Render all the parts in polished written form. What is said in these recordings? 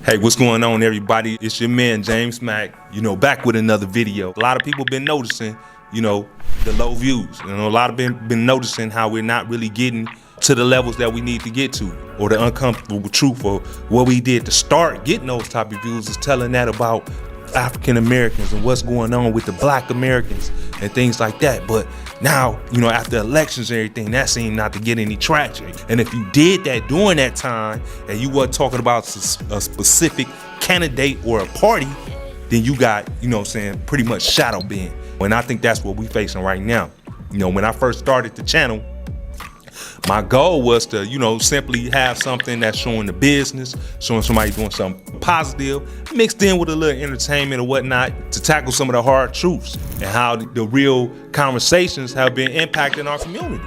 Hey, what's going on, everybody? It's your man, James Mack, back with another video. A lot of people been noticing, the low views. A lot of been noticing how we're not really getting to the levels that we need to get to, or the uncomfortable truth, or what we did to start getting those type of views is telling that about African Americans and what's going on with the Black Americans and things like that. But now, after elections and everything, that seemed not to get any traction. And if you did that during that time and you weren't talking about a specific candidate or a party, then you got, pretty much shadow banned. And I think that's what we're facing right now. When I first started the channel, my goal was to, simply have something that's showing the business, showing somebody doing something positive, mixed in with a little entertainment or whatnot, to tackle some of the hard truths and how the real conversations have been impacting our community.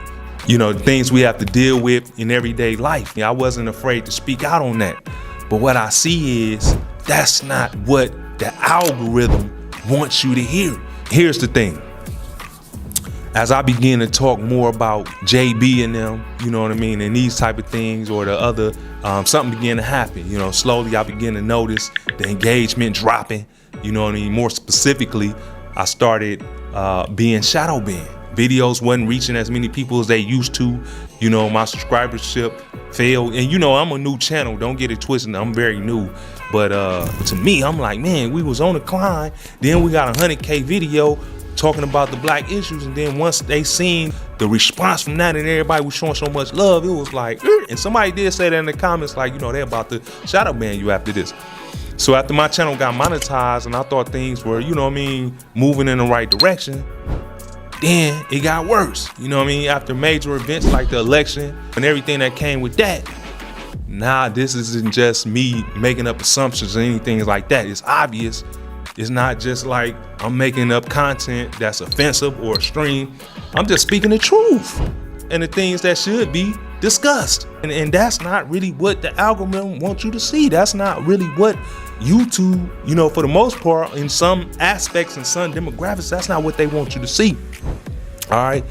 The things we have to deal with in everyday life. I wasn't afraid to speak out on that. But what I see is that's not what the algorithm wants you to hear. Here's the thing. As I begin to talk more about JB and them, and these type of things, or the other, something began to happen. Slowly I begin to notice the engagement dropping. More specifically, I started being shadow banned. Videos wasn't reaching as many people as they used to. My subscribership failed. And I'm a new channel, don't get it twisted, I'm very new. But to me, I'm like, man, we was on a climb. Then we got a 100K video talking about the Black issues, and then once they seen the response from that and everybody was showing so much love, it was like, and somebody did say that in the comments, like, they're about to shadow ban you after this. So after my channel got monetized and I thought things were, moving in the right direction, then it got worse. After major events like the election and everything that came with that, nah, this isn't just me making up assumptions or anything like that. It's obvious. It's not just like I'm making up content that's offensive or extreme. I'm just speaking the truth and the things that should be discussed. And that's not really what the algorithm wants you to see. That's not really what YouTube, for the most part, in some aspects and some demographics, that's not what they want you to see. All right.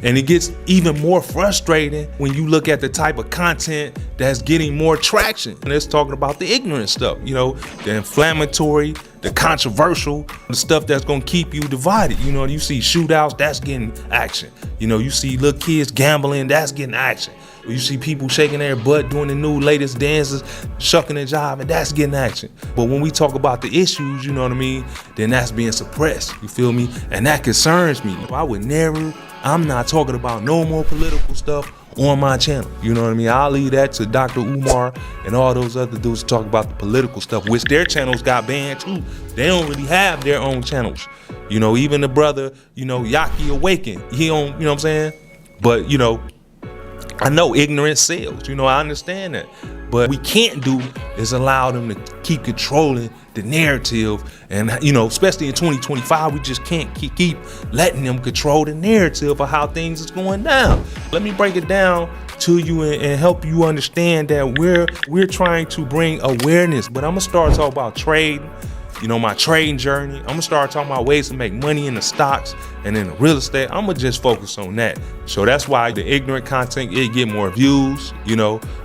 And it gets even more frustrating when you look at the type of content that's getting more traction. And it's talking about the ignorant stuff, the inflammatory, the controversial, the stuff that's gonna keep you divided. You see shootouts, that's getting action. You see little kids gambling, that's getting action. You see people shaking their butt, doing the new latest dances, shucking and jiving, that's getting action. But when we talk about the issues, then that's being suppressed, you feel me? And that concerns me. I'm not talking about no more political stuff on my channel. I'll leave that to Dr. Umar and all those other dudes to talk about the political stuff, which their channels got banned too. They don't really have their own channels. Even the brother, 𝐒𝐓𝐀𝐘, he don't, what I'm saying? But, I know ignorance sells, I understand that. But what we can't do is allow them to keep controlling the narrative. And, especially in 2025, we just can't keep letting them control the narrative of how things is going down. Let me break it down to you and help you understand that we're trying to bring awareness. But I'm gonna start talking about trading. My trading journey. I'm gonna start talking about ways to make money in the stocks and in the real estate. I'm gonna just focus on that. So that's why the ignorant content, it get more views,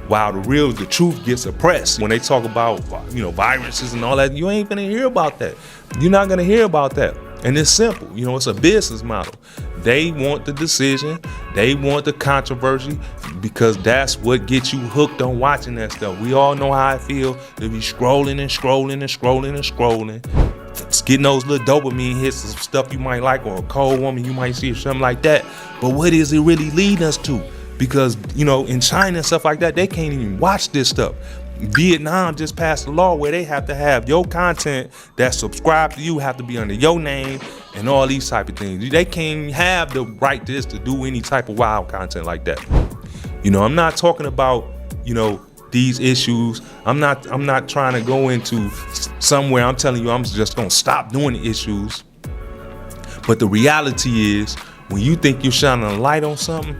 while the truth gets suppressed. When they talk about, viruses and all that, you ain't gonna hear about that. You're not gonna hear about that. And it's simple, it's a business model. They want the decision, they want the controversy, because that's what gets you hooked on watching that stuff. We all know how I feel to be scrolling and scrolling and scrolling and scrolling. It's getting those little dopamine hits of stuff you might like, or a cold woman you might see or something like that. But what is it really leading us to? Because, in China and stuff like that, they can't even watch this stuff. Vietnam just passed a law where they have to have your content that subscribe to you have to be under your name and all these type of things. They can't have the right to do any type of wild content like that. I'm not talking about, these issues. I'm not trying to go into somewhere I'm telling you I'm just gonna stop doing the issues. But the reality is, when you think you're shining a light on something,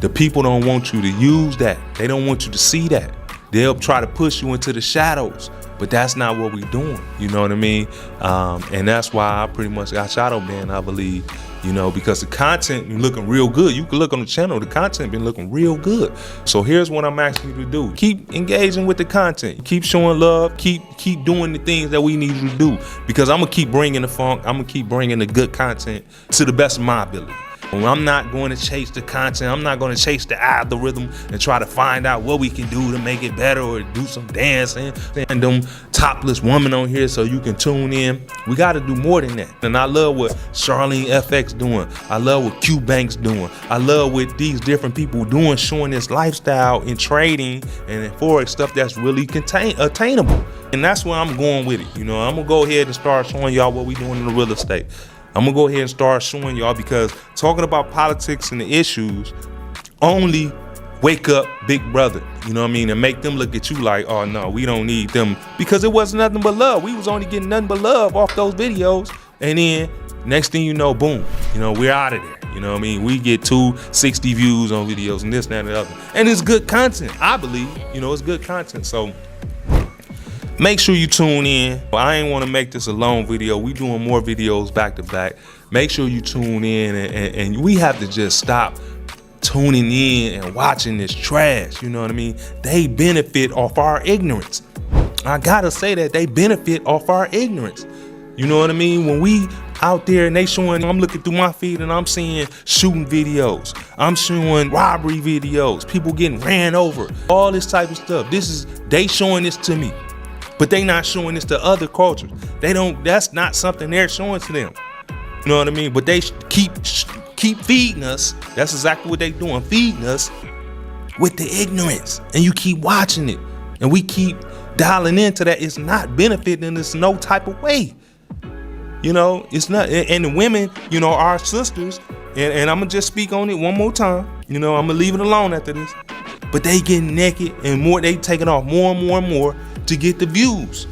the people don't want you to use that. They don't want you to see that. They'll try to push you into the shadows, but that's not what we're doing. You know what I mean? And that's why I pretty much got shadow banned, I believe. You know, because the content been looking real good. You can look on the channel, the content been looking real good. So here's what I'm asking you to do. Keep engaging with the content. Keep showing love. Keep doing the things that we need you to do. Because I'm gonna keep bringing the funk. I'm gonna keep bringing the good content to the best of my ability. I'm not going to chase the content. I'm not going to chase the algorithm and try to find out what we can do to make it better or do some dancing and them topless women on here so you can tune in. We got to do more than that. And I love what 𝐒𝐓𝐀𝐘 doing. I love what Q Banks doing. I love what these different people doing, showing this lifestyle in trading and in Forex stuff that's really attainable. And that's where I'm going with it. You know, I'm going to go ahead and start showing y'all what we doing in the real estate. I'm gonna go ahead and start showing y'all, because talking about politics and the issues only wake up Big Brother, you know what I mean, and make them look at you like, oh no, we don't need them, because it wasn't nothing but love. We was only getting nothing but love off those videos, and then next thing you know, boom, you know, we're out of there. You know what I mean? We get 260 views on videos and this, that, and the other. And it's good content, I believe. You know, it's good content. So make sure you tune in. I ain't want to make this a long video. We doing more videos back to back. Make sure you tune in, and we have to just stop tuning in and watching this trash. You know what I mean? They benefit off our ignorance. I gotta say that they benefit off our ignorance. You know what I mean? When we out there and they showing, I'm looking through my feed and I'm seeing shooting videos. I'm showing robbery videos, people getting ran over, all this type of stuff. They showing this to me. But they not showing this to other cultures. That's not something they're showing to them. You know what I mean? But they keep feeding us. That's exactly what they doing, feeding us with the ignorance. And you keep watching it. And we keep dialing into that. It's not benefiting us no type of way. You know, it's not. And the women, you know, our sisters, and I'm gonna just speak on it one more time. You know, I'm gonna leave it alone after this. But they getting naked and more, they taking off more and more and more to get the views.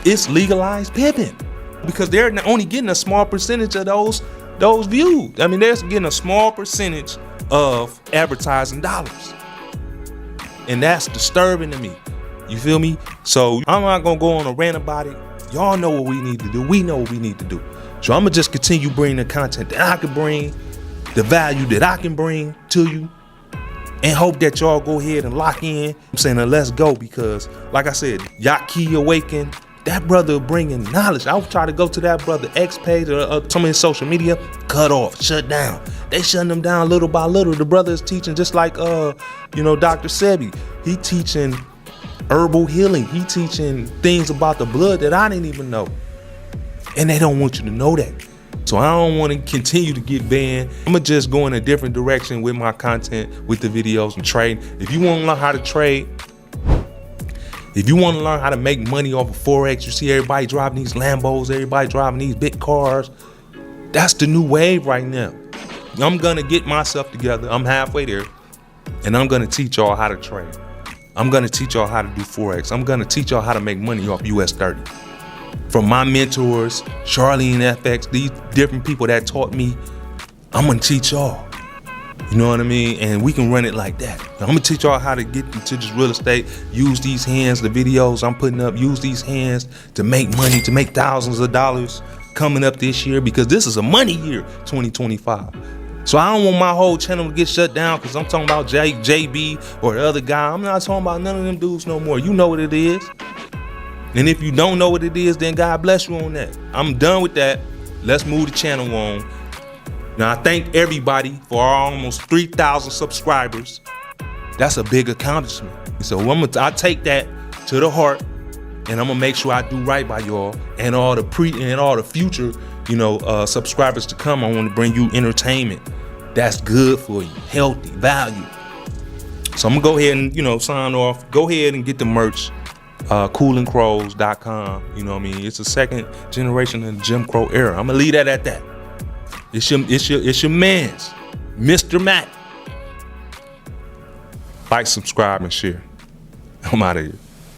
It's legalized pimping, because they're only getting a small percentage of those views. I mean, they're getting a small percentage of advertising dollars, and that's disturbing to me. You feel me? So I'm not gonna go on a rant about it. Y'all know what we need to do. We know what we need to do. So I'm gonna just continue bringing the content that I can bring, the value that I can bring to you, and hope that y'all go ahead and lock in. I'm saying, let's go, because like I said, 𝐒𝐲𝐾 Awaken, that brother bringing knowledge. I would try to go to that brother X page or some of his social media, cut off, shut down. They shutting them down little by little. The brother is teaching just like, you know, Dr. Sebi. He teaching herbal healing. He teaching things about the blood that I didn't even know. And they don't want you to know that. So I don't want to continue to get banned. I'm gonna just go in a different direction with my content, with the videos and trading. If you want to learn how to trade, if you want to learn how to make money off of Forex, you see everybody driving these Lambos, everybody driving these big cars. That's the new wave right now. I'm gonna get myself together. I'm halfway there, and I'm gonna teach y'all how to trade. I'm gonna teach y'all how to do Forex. I'm gonna teach y'all how to make money off US 30. From my mentors, 𝐒𝐓𝐀𝐘, these different people that taught me, I'm gonna teach y'all. You know what I mean? And we can run it like that. I'm gonna teach y'all how to get into this real estate, use these hands, the videos I'm putting up, use these hands to make money, to make thousands of dollars coming up this year, because this is a money year, 2025. So I don't want my whole channel to get shut down because I'm talking about JB or the other guy. I'm not talking about none of them dudes no more. You know what it is. And if you don't know what it is, then God bless you on that. I'm done with that. Let's move the channel on. Now, I thank everybody for our almost 3,000 subscribers. That's a big accomplishment. So I take that to the heart, and I'm gonna make sure I do right by y'all and all the future, you know, subscribers to come. I want to bring you entertainment that's good for you, healthy, value. So I'm gonna go ahead and, you know, sign off. Go ahead and get the merch. 𝐿andCrowes.com. You know what I mean? It's the second generation of the Jim Crow era. I'm gonna leave that at that. It's your man's Mr. Mac. Like, subscribe, and share. I'm out of here.